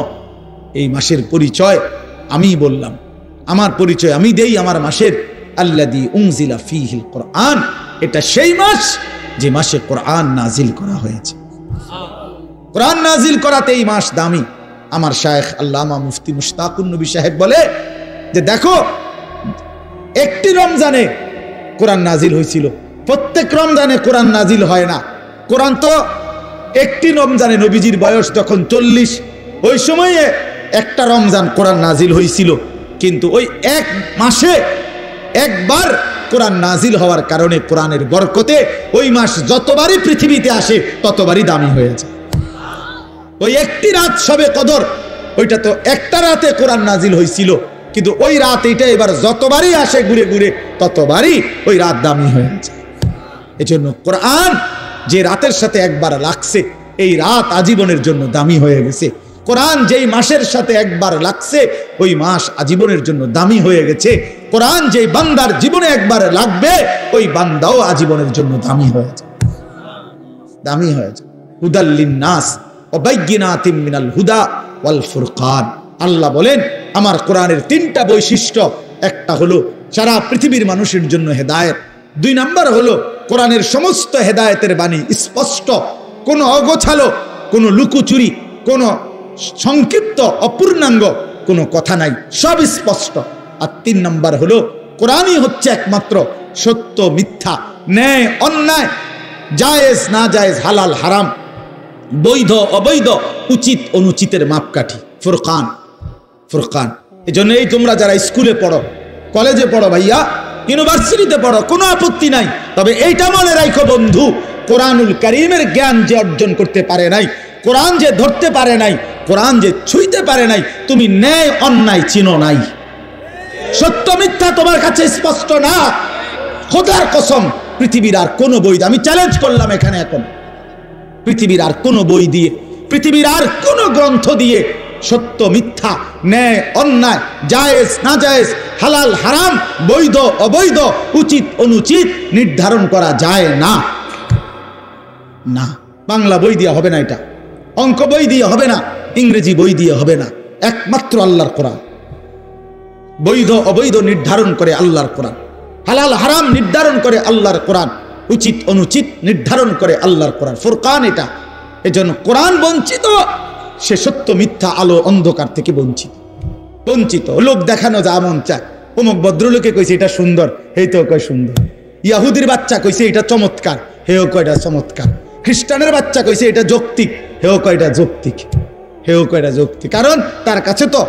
A: এই মাসের পরিচয় আমি বললাম, আমার পরিচয় আমি দেই আমার মাসের। আল্লাযী উনজিলা ফীহিল কোরআন, এটা সেই মাস যে মাসে কোরআন নাজিল করা হয়েছে। কোরআন নাজিল করাতে এই মাস দামি। আমার শায়েখ আল্লামা মুফতি মুশতাকুন নবী সাহেব বলে যে দেখো, একটি রমজানে কোরআন নাজিল হয়েছিল, প্রত্যেক রমজানে কোরআন নাজিল হয় না। কোরআন তো একটি রমজানে, নবীজির বয়স যখন 40, ওই সময়ে একটা রমজান কোরআন নাজিল হয়েছিল। কিন্তু ওই এক মাসে একবার কোরআন নাজিল হওয়ার কারণে কোরআনের বরকতে ওই মাস যতবারই পৃথিবীতে আসে ততবারই দামি হয়েছে। ওই একটি রাত শবে কদর, ওইটা তো একটা রাতে কোরআন নাজিল হয়েছিল, কিন্তু ওই রাত এটা এবার যতবারই আসে ঘুরে ঘুরে ততবারই ওই রাত দামি হয়েছে। এজন্য কোরআন যে রাতের সাথে একবার লাগছে, এই রাত আজীবনের জন্য দামি হয়ে গেছে। কোরআন যেই মাসের সাথে একবার লাগছে, ওই মাস আজীবনের জন্য দামি হয়ে গেছে। কোরআন যেই বান্দার জীবনে একবার লাগবে, ওই বান্দাও আজীবনের জন্য দামি হয়েছে, দামি হয়েছে। হুদাল লিন্নাস ওয়া বাইয়িনাতিম মিনাল হুদা ওয়াল ফুরকান। আল্লাহ বলেন আমার কোরআনের 3টা বৈশিষ্ট্য। একটা হলো সারা পৃথিবীর মানুষের জন্য হেদায়েত। 2 নাম্বার হলো কোরআনের সমস্ত হেদায়েতের বাণী স্পষ্ট, কোনো অগোছালো, কোনো লুকোচুরি, কোনো সংক্ষিপ্ত অপূর্ণাঙ্গ কোনো কথা নাই, সব স্পষ্ট। আর 3 নাম্বার হলো কোরআনই হচ্ছে একমাত্র সত্য মিথ্যা, ন্যায় অন্যায়, জায়েজ না জায়েজ, হালাল হারাম, বৈধ অবৈধ, উচিত অনুচিতের মাপকাঠি। ফুরকান, ফুরকান। এই জন্য এই তোমরা যারা স্কুলে পড়ো, কলেজে পড়ো ভাইয়া, ইউনিভার্সিটিতে পড়ো, কোনো আপত্তি নাই, তবে এইটা মনে রাখো বন্ধু, কোরআনুল কারীমের জ্ঞান যে অর্জন করতে পারে নাই, কোরআন যে ধরতে পারে নাই, কোরআন যে ছুঁইতে পারে নাই, তুমি ন্যায় অন্যায় চিনো নাই, সত্য মিথ্যা তোমার কাছে স্পষ্ট না। খোদার কসম, পৃথিবীর আর কোনো বই, আমি চ্যালেঞ্জ করলাম এখানে এখন, পৃথিবীর আর কোনো বই দিয়ে, পৃথিবীর আর কোনো গ্রন্থ দিয়ে সত্য মিথ্যা, ন্যায় অন্যায়, জায়েজ না জায়েজ, হালাল হারাম, বৈধ অবৈধ, উচিত অনুচিত নির্ধারণ করা যায় না। না, বাংলা বই দিয়ে হবে না, এটা অঙ্ক বই দিয়ে হবে না, ইংরেজি বই দিয়ে হবে না, একমাত্র আল্লাহর কোরআন। বৈধ অবৈধ নির্ধারণ করে আল্লাহর কোরআন, হালাল হারাম নির্ধারণ করে আল্লাহর কোরআন, উচিত অনুচিত নির্ধারণ করে আল্লাহর কোরআন। ফুরকান এটা। এজন্য কোরআন বঞ্চিত, সে সত্য মিথ্যা, আলো অন্ধকার থেকে বঞ্চিত, বঞ্চিত। লোক দেখানো যা মন চায়, অমুক ভদ্রলোকে কইছে এটা সুন্দর, এই তো কয় সুন্দর। ইয়াহুদির বাচ্চা কইছে এটা চমৎকার, হেও কয় এটা চমৎকার। খ্রিস্টানের বাচ্চা কইছে এটা যৌক্তিক, হেও কয় এটা যৌক্তিক, হেও কয় এটা যৌক্তিক। কারণ তার কাছে তো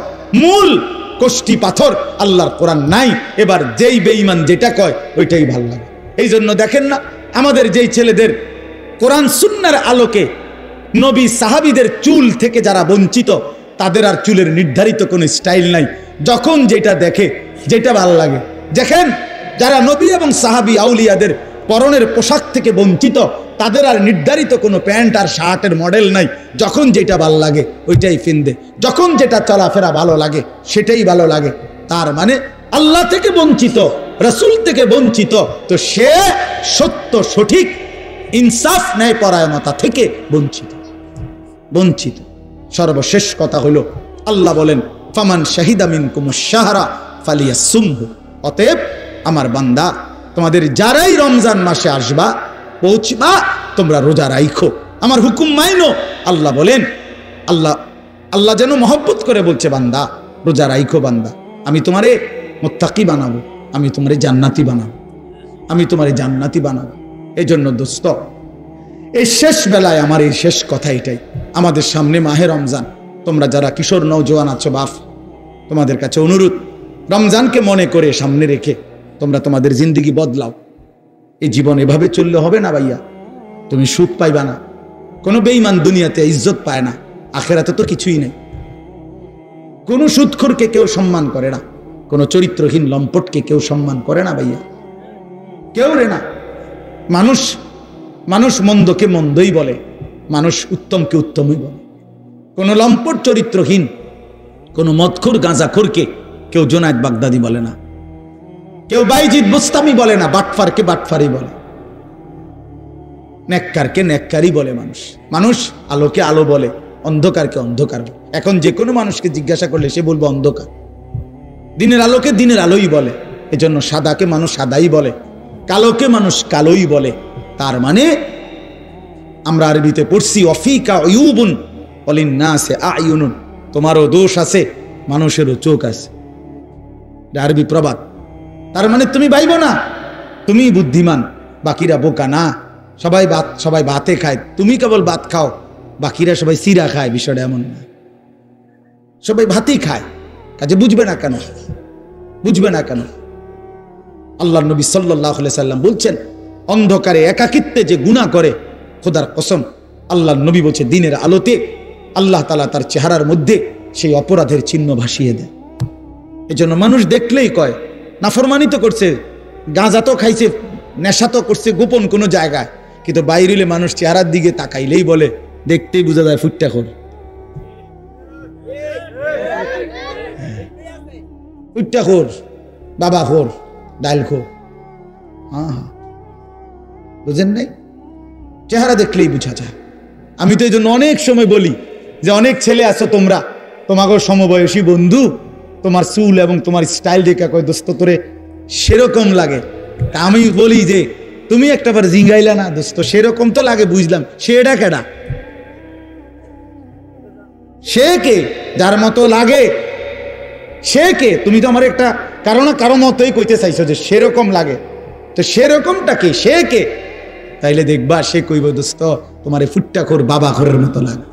A: মূল কষ্টি পাথর আল্লাহর কোরআন নাই। এবার যেই বেঈমান যেটা কয় ওইটাই ভাল লাগে। এই জন্য দেখেন না, আমাদের যেই ছেলেদের কোরআন সুন্নাহর আলোকে নবী সাহাবীদের চুল থেকে যারা বঞ্চিত, তাদের আর চুলের নির্ধারিত কোনো স্টাইল নাই, যখন যেটা দেখে, যেটা ভাল লাগে। দেখেন যারা নবী এবং সাহাবী আউলিয়াদের পরনের পোশাক থেকে বঞ্চিত, তাদের আর নির্ধারিত কোনো প্যান্ট আর শার্টের মডেল নাই, যখন যেটা ভালো লাগে ওইটাই কিনবে, যখন যেটা চলাফেরা ভালো লাগে সেটাই ভালো লাগে। তার মানে আল্লাহ থেকে বঞ্চিত রাসূল থেকে বঞ্চিত, তো সে সত্য সঠিক ইনসাফ ন্যায় পরায়ণতা থেকে বঞ্চিত। সর্বশেষ কথা হলো আল্লাহ বলেন ফামান শাহিদা মিনকুমুশ শাহরা ফালিয়াসুমহু, অতএব আমার বান্দা তোমাদের যারাই রমজান মাসে আসবা পৌঁছবা তোমরা রোজা রাখো, আমার হুকুম মাইনো। আল্লাহ বলেন, আল্লাহ যেন মহব্বত করে বলছে বান্দা রোজা রাখো, বান্দা আমি তোমারে মুত্তাকি বানাবো, আমি তোমারে জান্নাতি বানাবো, এই জন্য দোস্ত এই শেষ বেলায় আমার এই শেষ কথা এটাই, আমাদের সামনে মাহে রমজান। তোমরা যারা কিশোর নওজোয়ান আছো বাপ, তোমাদের কাছে অনুরোধ, রমজানকে মনে করে সামনে রেখে তোমরা তোমাদের জিন্দেগি বদলাও। এই জীবন এভাবে চললে হবে না ভাইয়া। তুমি সুখ পাইবা না, কোনো বেঈমান দুনিয়াতে ইজ্জত পায় না, আখেরাতে তো কিছুই নেই। কোনো সুদখোরকে কেউ সম্মান করে না, কোনো চরিত্রহীন লম্পটকে কেউ সম্মান করে না ভাইয়া, কেউ রে না। মানুষ মন্দকে মন্দই বলে, মানুষ উত্তমকে উত্তমই বলে। কোনো লম্পট চরিত্রহীন, কোনো মদখোর গাঁজাখোরকে কেউ জোনায়েদ বাগদাদি বলে না, কেউ বাইজিদ বুস্তামি বলে না, বাটফারকে বাটফারি বলে, নেককারকে নেককারই বলে। মানুষ আলোকে আলো বলে, অন্ধকারকে অন্ধকার বলে। এখন যে কোনো মানুষকে জিজ্ঞাসা করলে সে বলবো অন্ধকার, দিনের আলোকে দিনের আলোই বলে। এজন্য সাদাকে মানুষ সাদাই বলে, কালোকে মানুষ কালোই বলে। তার মানে আমরা আরবিতে পড়ছি অফিকা উয়ুবুন ওয়ালিন্নাসি আয়ুনুন, তোমারও দোষ আছে মানুষেরও চোখ আছে, আরবি প্রবাদ। তার মানে তুমি ভাইবো না তুমি বুদ্ধিমান, বাকিরা বোকা না। সবাই ভাতে খায়, তুমি কেবল ভাত খাও, বাকিরা সবাই সিরা খায়। বিষয়টা এমন না, সবাই ভাতই খায়, কাজে বুঝবে না কেন। আল্লাহর নবী সাল্লাল্লাহু আলাইহি সাল্লাম বলছেন অন্ধকারে একাকিত্বে যে গুনাহ করে, খোদার কসম আল্লাহর নবী বলছে দিনের আলোতে আল্লাহ তাআলা তার চেহারার মধ্যে সেই অপরাধের চিহ্ন ভাসিয়ে দেয়। এজন্য মানুষ দেখলেই কয় নাফরমানি তো করছে, গাঁজা তো খাইছে, নেশা তো করছে গোপন কোনো জায়গায়, কিন্তু বাইরেলে মানুষ চেহারার দিকে তাকাইলেই বলে, দেখতেই বোঝা যায় ফুট্টাখোর, বাবাখোর, ডাইলখোর। হ্যাঁ, বুঝেন নাই? চেহারা দেখলেই বোঝা যায়। আমি তো এই জন্য অনেক সময় বলি যে অনেক ছেলে আছো তোমরা, তোমাকে সমবয়সী বন্ধু, তোমার চুল এবং তোমার স্টাইল দেখা কয় দোস্ত তোরে সেরকম লাগে। তা আমি বলি যে তুমি একটাবার জিঙ্গাইলা না দোস্ত, সেরকম তো লাগে বুঝলাম, সেটা কেডা? সে কে যার মতো লাগে? সে কে? তুমি তো আমার একটা কারো মতোই কইতে চাইছো যে সেরকম লাগে, তো সেরকমটা কে? সে কে? তাইলে দেখবা সে কইব দোস্ত তোমার ফুট্টাখোর বাবাখোরের মতো লাগে,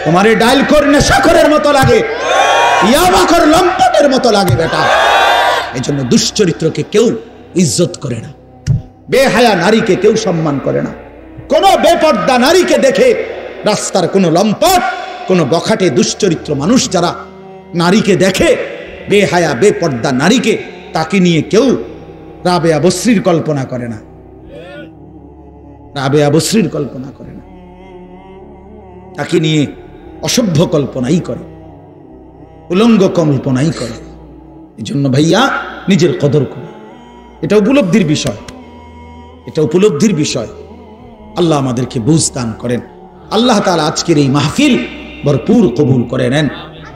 A: তোমার ডাইলখোর নেশাখোরের মতো লাগে, ইয়াবাখোর লম্পটের মতো লাগে বেটা। এই জন্য দুশ্চরিত্রকে কেউ ইজ্জত করে না, বেহায়া নারীকে কেউ সম্মান করে না। কোন বেপর্দা নারীকে দেখে রাস্তার কোন লম্পট, কোন বখাটে দুশ্চরিত্র মানুষ যারা নারীকে দেখে, বেহায়া বেপর্দা নারীকে, তাকে নিয়ে কেউ রাবেয়া বসরির কল্পনা করে না, রাবেয়া বসরির কল্পনা করে না, তাকে নিয়ে অসভ্য কল্পনাই করে, উলঙ্গ কল্পনাই করে। এই জন্য ভাইয়া নিজের কদর করো, এটা উপলব্ধির বিষয়। আল্লাহ আমাদেরকে বুঝ দান করেন। আল্লাহ তাআলা আজকের এই মাহফিল ভরপুর কবুল করে নেন।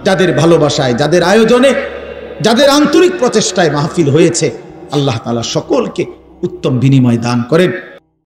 A: যাদের ভালোবাসায়, যাদের আয়োজনে, যাদের আন্তরিক প্রচেষ্টায় মাহফিল হয়েছে, আল্লাহ তাআলা সকলকে উত্তম বিনিময় দান করেন।